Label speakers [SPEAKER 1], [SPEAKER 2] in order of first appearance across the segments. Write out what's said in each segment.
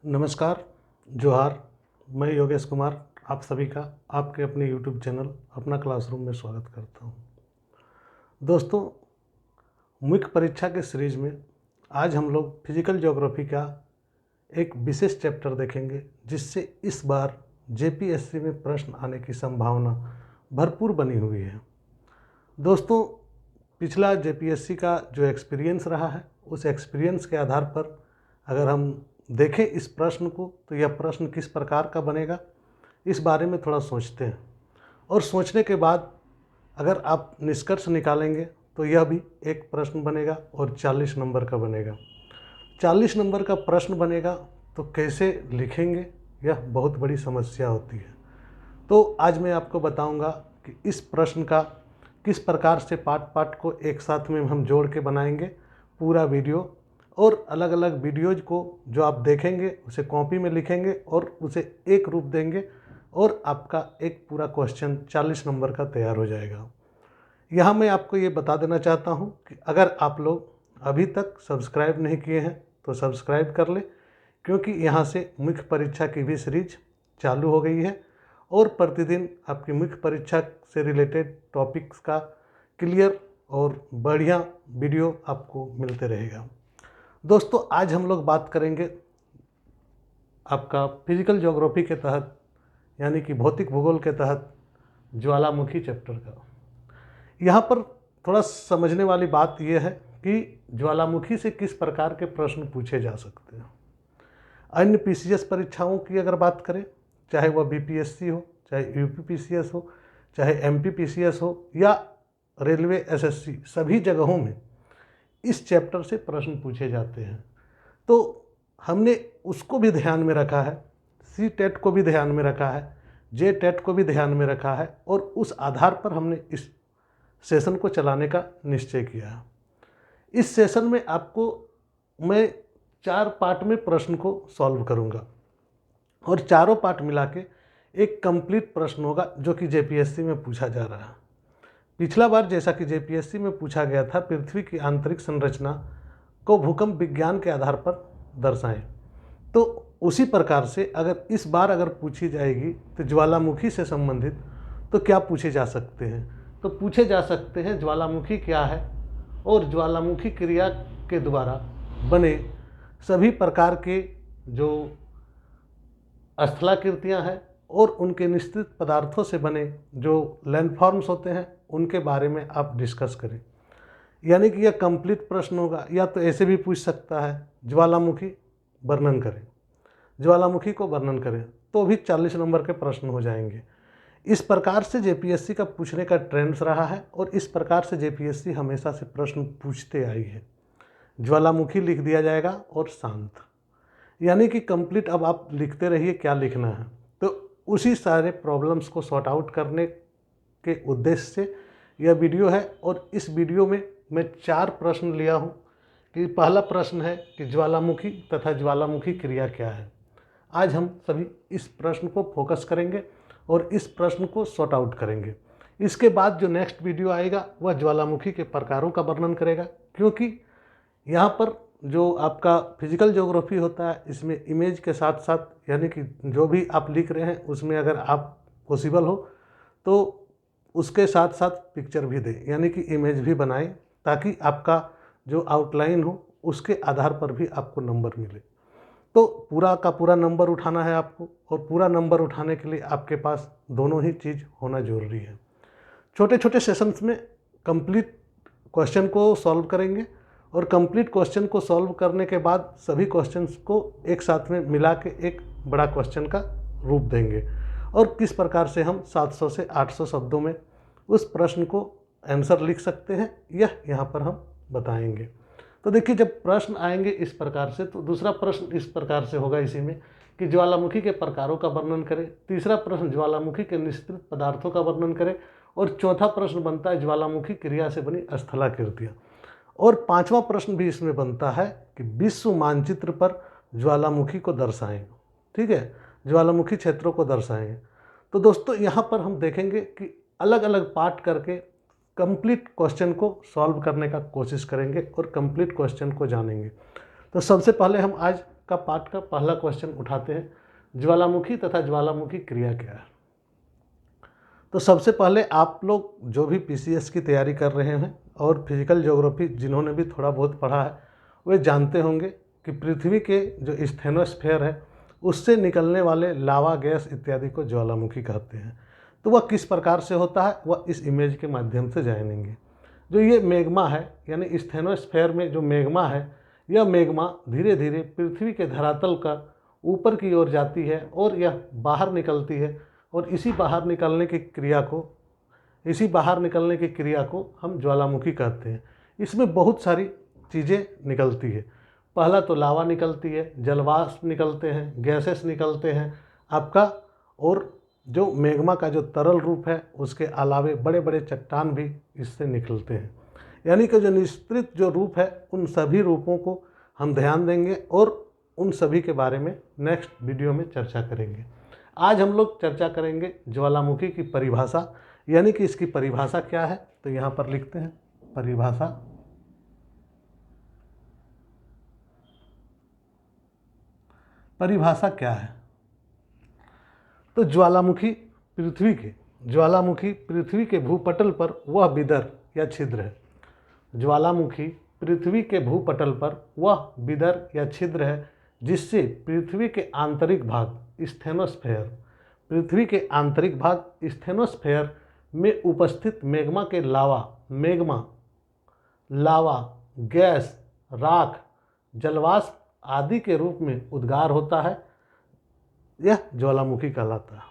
[SPEAKER 1] नमस्कार, जोहार। मैं योगेश कुमार आप सभी का आपके अपने यूट्यूब चैनल अपना क्लासरूम में स्वागत करता हूं। दोस्तों, मुख्य परीक्षा के सीरीज में आज हम लोग फिजिकल ज्योग्राफी का एक विशेष चैप्टर देखेंगे, जिससे इस बार जेपीएससी में प्रश्न आने की संभावना भरपूर बनी हुई है। दोस्तों, पिछला जेपीएससी का जो एक्सपीरियंस रहा है, उस एक्सपीरियंस के आधार पर अगर हम देखें इस प्रश्न को, तो यह प्रश्न किस प्रकार का बनेगा, इस बारे में थोड़ा सोचते हैं। और सोचने के बाद अगर आप निष्कर्ष निकालेंगे तो यह भी एक प्रश्न बनेगा और 40 नंबर का बनेगा। 40 नंबर का प्रश्न बनेगा तो कैसे लिखेंगे, यह बहुत बड़ी समस्या होती है। तो आज मैं आपको बताऊंगा कि इस प्रश्न का किस प्रकार से पार्ट को एक साथ में हम जोड़ के बनाएंगे पूरा वीडियो, और अलग अलग वीडियोज़ को जो आप देखेंगे उसे कॉपी में लिखेंगे और उसे एक रूप देंगे, और आपका एक पूरा क्वेश्चन 40 नंबर का तैयार हो जाएगा। यहाँ मैं आपको ये बता देना चाहता हूँ कि अगर आप लोग अभी तक सब्सक्राइब नहीं किए हैं तो सब्सक्राइब कर लें, क्योंकि यहाँ से मुख्य परीक्षा की भी सीरीज चालू हो गई है और प्रतिदिन आपकी मुख्य परीक्षा से रिलेटेड टॉपिक्स का क्लियर और बढ़िया वीडियो आपको मिलते रहेगा। दोस्तों, आज हम लोग बात करेंगे आपका फिजिकल ज्योग्राफी के तहत, यानी कि भौतिक भूगोल के तहत ज्वालामुखी चैप्टर का। यहाँ पर थोड़ा समझने वाली बात यह है कि ज्वालामुखी से किस प्रकार के प्रश्न पूछे जा सकते हैं। अन्य पीसीएस परीक्षाओं की अगर बात करें, चाहे वह बीपीएससी हो, चाहे यूपीपीसीएस हो, चाहे एमपीपीसीएस हो या रेलवे एसएससी, सभी जगहों में इस चैप्टर से प्रश्न पूछे जाते हैं। तो हमने उसको भी ध्यान में रखा है, सी टेट को भी ध्यान में रखा है, जे टेट को भी ध्यान में रखा है, और उस आधार पर हमने इस सेशन को चलाने का निश्चय किया है। इस सेशन में आपको मैं 4 पार्ट में प्रश्न को सॉल्व करूंगा, और चारों पार्ट मिला के एक कंप्लीट प्रश्न होगा जो कि जेपीएससी में पूछा जा रहा है। पिछला बार जैसा कि जेपीएससी में पूछा गया था, पृथ्वी की आंतरिक संरचना को भूकंप विज्ञान के आधार पर दर्शाएं, तो उसी प्रकार से अगर इस बार अगर पूछी जाएगी तो ज्वालामुखी से संबंधित तो क्या पूछे जा सकते हैं, तो पूछे जा सकते हैं ज्वालामुखी क्या है और ज्वालामुखी क्रिया के द्वारा बने सभी प्रकार के जो स्थलाकृतियाँ हैं और उनके निश्चित पदार्थों से बने जो लैंडफॉर्म्स होते हैं, उनके बारे में आप डिस्कस करें। यानी कि यह कंप्लीट प्रश्न होगा, या तो ऐसे भी पूछ सकता है ज्वालामुखी वर्णन करें, ज्वालामुखी को वर्णन करें, तो भी 40 नंबर के प्रश्न हो जाएंगे। इस प्रकार से जेपीएससी का पूछने का ट्रेंड्स रहा है, और इस प्रकार से जेपीएससी हमेशा से प्रश्न पूछते आई है। ज्वालामुखी लिख दिया जाएगा और शांत, यानी कि कंप्लीट अब आप लिखते रहिए क्या लिखना है। तो उसी सारे प्रॉब्लम्स को सॉर्ट आउट करने के उद्देश्य से यह वीडियो है, और इस वीडियो में मैं 4 प्रश्न लिया हूँ। कि पहला प्रश्न है कि ज्वालामुखी तथा ज्वालामुखी क्रिया क्या है। आज हम सभी इस प्रश्न को फोकस करेंगे और इस प्रश्न को सॉर्ट आउट करेंगे। इसके बाद जो नेक्स्ट वीडियो आएगा वह ज्वालामुखी के प्रकारों का वर्णन करेगा, क्योंकि यहाँ पर जो आपका फिजिकल ज्योग्राफी होता है, इसमें इमेज के साथ साथ, यानी कि जो भी आप लिख रहे हैं उसमें अगर आप पॉसिबल हो तो उसके साथ साथ पिक्चर भी दें, यानी कि इमेज भी बनाएं, ताकि आपका जो आउटलाइन हो उसके आधार पर भी आपको नंबर मिले। तो पूरा का पूरा नंबर उठाना है आपको, और पूरा नंबर उठाने के लिए आपके पास दोनों ही चीज़ होना जरूरी है। छोटे छोटे सेशंस में कंप्लीट क्वेश्चन को सॉल्व करेंगे, और कंप्लीट क्वेश्चन को सॉल्व करने के बाद सभी क्वेश्चंस को एक साथ में मिला के एक बड़ा क्वेश्चन का रूप देंगे, और किस प्रकार से हम 700 से 800 शब्दों में उस प्रश्न को आंसर लिख सकते हैं, यह यहाँ पर हम बताएंगे। तो देखिए, जब प्रश्न आएंगे इस प्रकार से, तो दूसरा प्रश्न इस प्रकार से होगा इसी में कि ज्वालामुखी के प्रकारों का वर्णन करें। तीसरा प्रश्न ज्वालामुखी के निश्चित पदार्थों का वर्णन करें, और चौथा प्रश्न बनता है ज्वालामुखी क्रिया से बनी स्थलाकृतियाँ। और 5वां प्रश्न भी इसमें बनता है कि विश्व मानचित्र पर ज्वालामुखी को दर्शाएं। ठीक है, ज्वालामुखी क्षेत्रों को दर्शाएं। तो दोस्तों, यहाँ पर हम देखेंगे कि अलग अलग पार्ट करके कंप्लीट क्वेश्चन को सॉल्व करने का कोशिश करेंगे और कंप्लीट क्वेश्चन को जानेंगे। तो सबसे पहले हम आज का पाठ का पहला क्वेश्चन उठाते हैं, ज्वालामुखी तथा ज्वालामुखी क्रिया क्या है। तो सबसे पहले आप लोग जो भी पीसीएस की तैयारी कर रहे हैं और फिजिकल ज्योग्राफी जिन्होंने भी थोड़ा बहुत पढ़ा है, वे जानते होंगे कि पृथ्वी के जो स्टेनोस्फेयर है उससे निकलने वाले लावा गैस इत्यादि को ज्वालामुखी कहते हैं। तो वह किस प्रकार से होता है वह इस इमेज के माध्यम से जानेंगे। जो ये मैग्मा है यानी स्टेनोस्फेयर में जो मैग्मा है, यह मैग्मा धीरे धीरे पृथ्वी के धरातल का ऊपर की ओर जाती है और यह बाहर निकलती है, और इसी बाहर निकलने की क्रिया को हम ज्वालामुखी कहते हैं। इसमें बहुत सारी चीज़ें निकलती है। पहला तो लावा निकलती है, जलवाष्प निकलते हैं, गैसेस निकलते हैं आपका, और जो मैग्मा का जो तरल रूप है उसके अलावे बड़े बड़े चट्टान भी इससे निकलते हैं। यानी कि जो निश्चित जो रूप है उन सभी रूपों को हम ध्यान देंगे और उन सभी के बारे में नेक्स्ट वीडियो में चर्चा करेंगे। आज हम लोग चर्चा करेंगे ज्वालामुखी की परिभाषा, यानी कि इसकी परिभाषा क्या है। तो यहाँ पर लिखते हैं परिभाषा। परिभाषा क्या है? तो ज्वालामुखी पृथ्वी के भूपटल पर वह विदर या छिद्र है। ज्वालामुखी पृथ्वी के भूपटल पर वह विदर या छिद्र है जिससे पृथ्वी के आंतरिक भाग स्टेनोस्फेयर में उपस्थित मैग्मा के लावा, गैस, राख, जलवाष्प आदि के रूप में उद्गार होता है। यह ज्वालामुखी कहलाता है।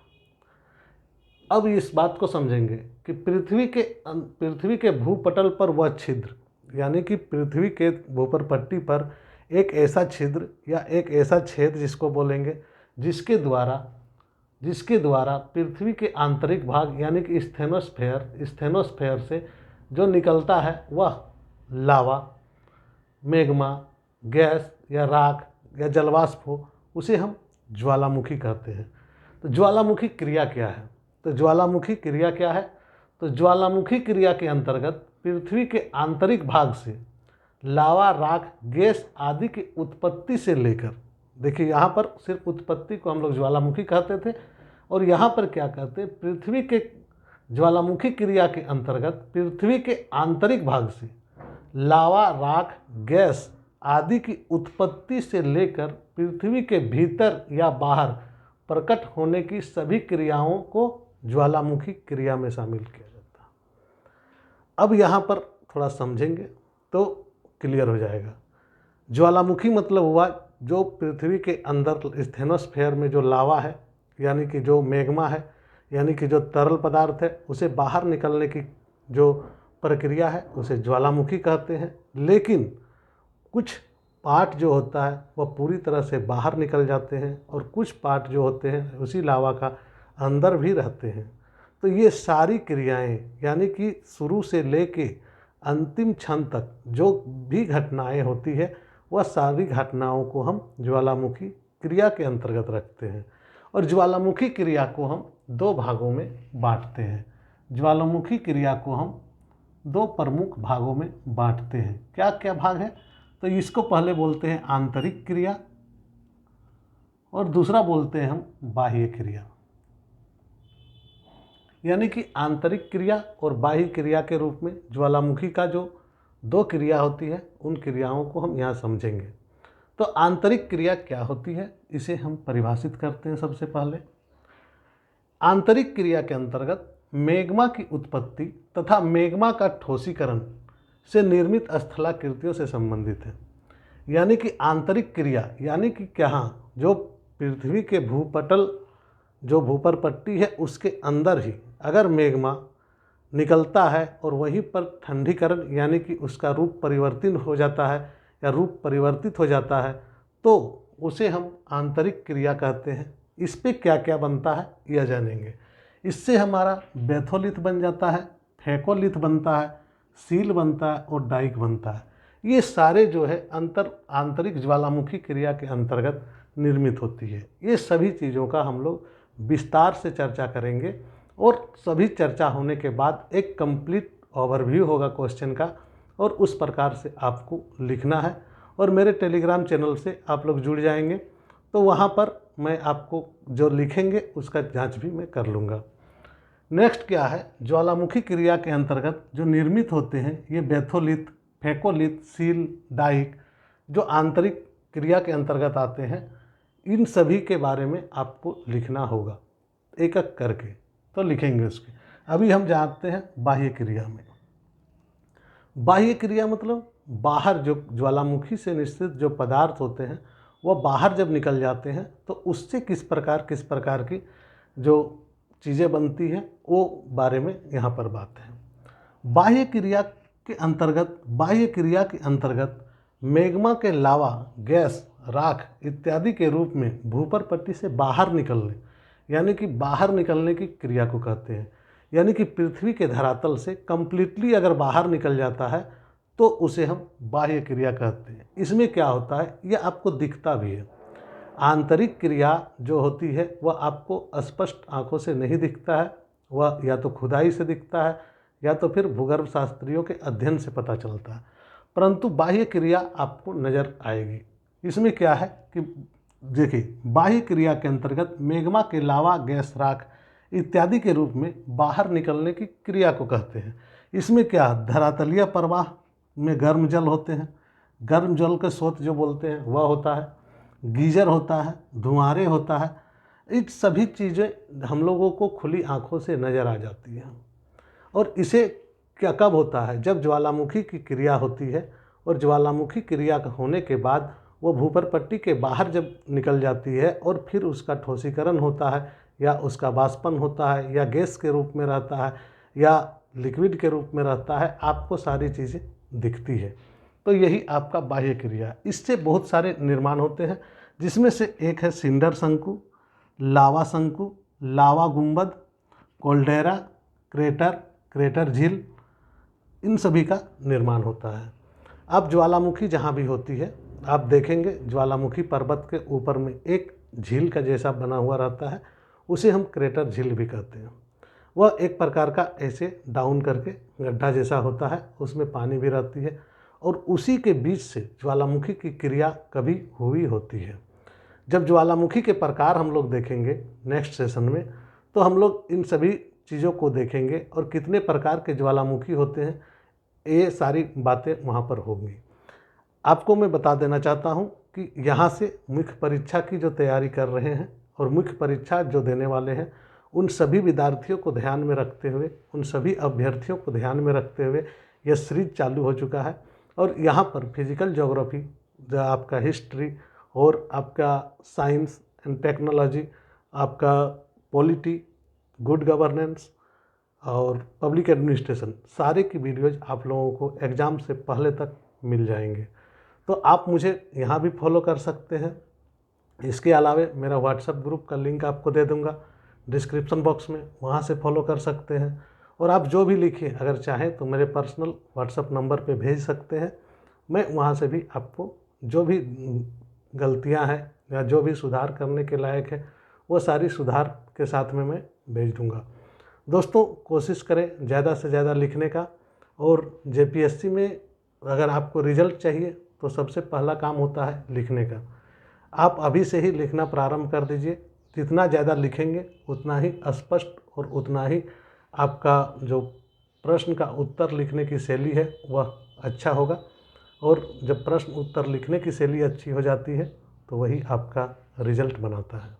[SPEAKER 1] अब इस बात को समझेंगे कि पृथ्वी के भूपटल पर वह छिद्र, यानी कि पृथ्वी के ऊपर पट्टी पर एक ऐसा छिद्र या एक ऐसा छेद जिसको बोलेंगे, जिसके द्वारा पृथ्वी के आंतरिक भाग यानी कि स्टेनोस्फेयर से जो निकलता है वह लावा, मैग्मा, गैस या राख या जलवाष्प हो, उसे हम ज्वालामुखी कहते हैं। तो ज्वालामुखी क्रिया क्या है? तो ज्वालामुखी क्रिया के अंतर्गत पृथ्वी के आंतरिक भाग से लावा, राख, गैस आदि की उत्पत्ति से लेकर, देखिए यहाँ पर सिर्फ उत्पत्ति को हम लोग ज्वालामुखी कहते थे, और यहाँ पर क्या कहते हैं, पृथ्वी के ज्वालामुखी क्रिया के अंतर्गत पृथ्वी के आंतरिक भाग से लावा, राख, गैस आदि की उत्पत्ति से लेकर पृथ्वी के भीतर या बाहर प्रकट होने की सभी क्रियाओं को ज्वालामुखी क्रिया में शामिल किया जाता है। अब यहाँ पर थोड़ा समझेंगे तो क्लियर हो जाएगा। ज्वालामुखी मतलब हुआ जो पृथ्वी के अंदर स्टेनोस्फेयर में जो लावा है, यानी कि जो मैग्मा है, यानी कि जो तरल पदार्थ है, उसे बाहर निकलने की जो प्रक्रिया है उसे ज्वालामुखी कहते हैं। लेकिन कुछ पार्ट जो होता है वह पूरी तरह से बाहर निकल जाते हैं और कुछ पार्ट जो होते हैं उसी लावा का अंदर भी रहते हैं। तो ये सारी क्रियाएं, यानी कि शुरू से लेके अंतिम क्षण तक जो भी घटनाएं होती है वह सारी घटनाओं को हम ज्वालामुखी क्रिया के अंतर्गत रखते हैं। और ज्वालामुखी क्रिया को हम दो भागों में बांटते हैं। ज्वालामुखी क्रिया को हम दो प्रमुख भागों में बांटते हैं। क्या क्या भाग है? तो इसको पहले बोलते हैं आंतरिक क्रिया और दूसरा बोलते हैं हम बाह्य क्रिया। यानी कि आंतरिक क्रिया और बाह्य क्रिया के रूप में ज्वालामुखी का जो दो क्रिया होती है उन क्रियाओं को हम यहाँ समझेंगे। तो आंतरिक क्रिया क्या होती है इसे हम परिभाषित करते हैं। सबसे पहले आंतरिक क्रिया के अंतर्गत मैग्मा की उत्पत्ति तथा मैग्मा का ठोसीकरण से निर्मित स्थलाकृतियों से संबंधित है। यानी कि आंतरिक क्रिया यानी कि क्या, जो पृथ्वी के भूपटल जो भूपर पट्टी है उसके अंदर ही अगर मैग्मा निकलता है और वहीं पर ठंडीकरण यानी कि उसका रूप परिवर्तित हो जाता है तो उसे हम आंतरिक क्रिया कहते हैं। इस पे क्या क्या बनता है यह जानेंगे। इससे हमारा बैथोलिथ बन जाता है, फेकोलिथ बनता है, सील बनता है और डाइक बनता है। ये सारे जो है आंतरिक ज्वालामुखी क्रिया के अंतर्गत निर्मित होती है। ये सभी चीज़ों का हम लोग विस्तार से चर्चा करेंगे और सभी चर्चा होने के बाद एक कंप्लीट ओवरव्यू होगा क्वेश्चन का और उस प्रकार से आपको लिखना है और मेरे टेलीग्राम चैनल से आप लोग जुड़ जाएंगे तो वहाँ पर मैं आपको जो लिखेंगे उसका जांच भी मैं कर लूँगा। नेक्स्ट क्या है, ज्वालामुखी क्रिया के अंतर्गत जो निर्मित होते हैं ये बैथोलिथ, फेकोलिथ, सील, डाइक जो आंतरिक क्रिया के अंतर्गत आते हैं, इन सभी के बारे में आपको लिखना होगा एक एक करके, तो लिखेंगे उसके। अभी हम जानते हैं बाह्य क्रिया में। बाह्य क्रिया मतलब बाहर जो ज्वालामुखी से निश्चित जो पदार्थ होते हैं वह बाहर जब निकल जाते हैं तो उससे किस प्रकार की जो चीज़ें बनती हैं वो बारे में यहाँ पर बात है। बाह्य क्रिया के अंतर्गत मैग्मा के लावा, गैस, राख इत्यादि के रूप में भूपर पट्टी से बाहर निकलने, यानी कि बाहर निकलने की क्रिया को कहते हैं। यानी कि पृथ्वी के धरातल से कंप्लीटली अगर बाहर निकल जाता है तो उसे हम बाह्य क्रिया कहते हैं। इसमें क्या होता है ये आपको दिखता भी है। आंतरिक क्रिया जो होती है वह आपको स्पष्ट आंखों से नहीं दिखता है, वह या तो खुदाई से दिखता है या तो फिर भूगर्भ शास्त्रियों के अध्ययन से पता चलता है, परंतु बाह्य क्रिया आपको नज़र आएगी। इसमें क्या है कि देखिए, बाह्य क्रिया के अंतर्गत मैग्मा के लावा, गैस, राख इत्यादि के रूप में बाहर निकलने की क्रिया को कहते हैं। इसमें क्या, धरातलीय प्रवाह में गर्म जल होते हैं, गर्म जल के स्रोत जो बोलते हैं वह होता है, गीजर होता है, धुआंरे होता है। इन सभी चीज़ें हम लोगों को खुली आंखों से नज़र आ जाती हैं। और इसे क्या कब होता है, जब ज्वालामुखी की क्रिया होती है और ज्वालामुखी क्रिया होने के बाद वो भूपर पट्टी के बाहर जब निकल जाती है और फिर उसका ठोसीकरण होता है या उसका वाष्पन होता है या गैस के रूप में रहता है या लिक्विड के रूप में रहता है, आपको सारी चीज़ें दिखती है। तो यही आपका बाह्य क्रिया। इससे बहुत सारे निर्माण होते हैं, जिसमें से एक है सिंडर शंकु, लावा शंकु, लावा गुंबद, कोल्डेरा, क्रेटर झील, इन सभी का निर्माण होता है। अब ज्वालामुखी जहाँ भी होती है आप देखेंगे ज्वालामुखी पर्वत के ऊपर में एक झील का जैसा बना हुआ रहता है, उसे हम क्रेटर झील भी कहते हैं। वह एक प्रकार का ऐसे डाउन करके गड्ढा जैसा होता है, उसमें पानी भी रहती है और उसी के बीच से ज्वालामुखी की क्रिया कभी हुई होती है। जब ज्वालामुखी के प्रकार हम लोग देखेंगे नेक्स्ट सेशन में, तो हम लोग इन सभी चीज़ों को देखेंगे और कितने प्रकार के ज्वालामुखी होते हैं, ये सारी बातें वहाँ पर होंगी। आपको मैं बता देना चाहता हूँ कि यहाँ से मुख्य परीक्षा की जो तैयारी कर रहे हैं और मुख्य परीक्षा जो देने वाले हैं, उन सभी विद्यार्थियों को ध्यान में रखते हुए, उन सभी अभ्यर्थियों को ध्यान में रखते हुए यह सीरीज चालू हो चुका है। और यहाँ पर फिजिकल ज्योग्राफी, जो आपका हिस्ट्री और आपका साइंस एंड टेक्नोलॉजी, आपका पॉलिटी, गुड गवर्नेंस और पब्लिक एडमिनिस्ट्रेशन, सारे की वीडियोज़ आप लोगों को एग्ज़ाम से पहले तक मिल जाएंगे। तो आप मुझे यहाँ भी फॉलो कर सकते हैं। इसके अलावा मेरा व्हाट्सएप ग्रुप का लिंक आपको दे दूँगा डिस्क्रिप्शन बॉक्स में, वहाँ से फॉलो कर सकते हैं। और आप जो भी लिखिए, अगर चाहें तो मेरे पर्सनल व्हाट्सएप नंबर पे भेज सकते हैं। मैं वहाँ से भी आपको जो भी गलतियाँ हैं या जो भी सुधार करने के लायक है, वो सारी सुधार के साथ में मैं भेज दूँगा। दोस्तों, कोशिश करें ज़्यादा से ज़्यादा लिखने का। और जेपीएससी में अगर आपको रिजल्ट चाहिए तो सबसे पहला काम होता है लिखने का। आप अभी से ही लिखना प्रारंभ कर दीजिए। जितना ज़्यादा लिखेंगे उतना ही स्पष्ट और उतना ही आपका जो प्रश्न का उत्तर लिखने की शैली है वह अच्छा होगा। और जब प्रश्न उत्तर लिखने की शैली अच्छी हो जाती है तो वही आपका रिजल्ट बनाता है।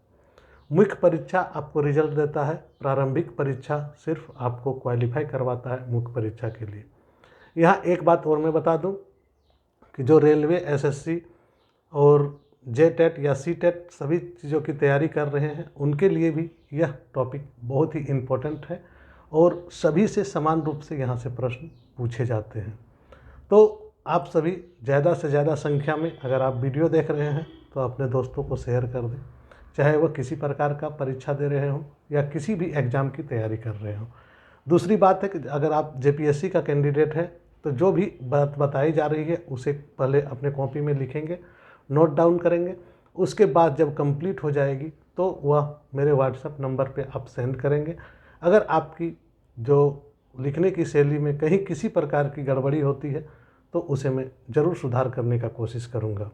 [SPEAKER 1] मुख्य परीक्षा आपको रिजल्ट देता है, प्रारंभिक परीक्षा सिर्फ आपको क्वालिफाई करवाता है मुख्य परीक्षा के लिए। यहाँ एक बात और मैं बता दूँ कि जो रेलवे, एसएससी और जेटेट या सीटेट सभी चीज़ों की तैयारी कर रहे हैं, उनके लिए भी यह टॉपिक बहुत ही इम्पोर्टेंट है और सभी से समान रूप से यहाँ से प्रश्न पूछे जाते हैं। तो आप सभी ज़्यादा से ज़्यादा संख्या में अगर आप वीडियो देख रहे हैं तो अपने दोस्तों को शेयर कर दें, चाहे वह किसी प्रकार का परीक्षा दे रहे हों या किसी भी एग्ज़ाम की तैयारी कर रहे हों। दूसरी बात है कि अगर आप जेपीएससी का कैंडिडेट हैं तो जो भी बात बताई जा रही है उसे पहले अपने कॉपी में लिखेंगे, नोट डाउन करेंगे। उसके बाद जब कंप्लीट हो जाएगी तो वह मेरे व्हाट्सएप नंबर पे आप सेंड करेंगे। अगर आपकी जो लिखने की शैली में कहीं किसी प्रकार की गड़बड़ी होती है तो उसे मैं ज़रूर सुधार करने का कोशिश करूँगा।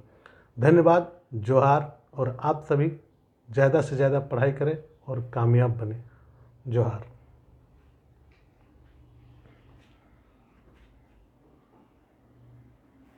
[SPEAKER 1] धन्यवाद, जोहार। और आप सभी ज़्यादा से ज़्यादा पढ़ाई करें और कामयाब बने। जोहार।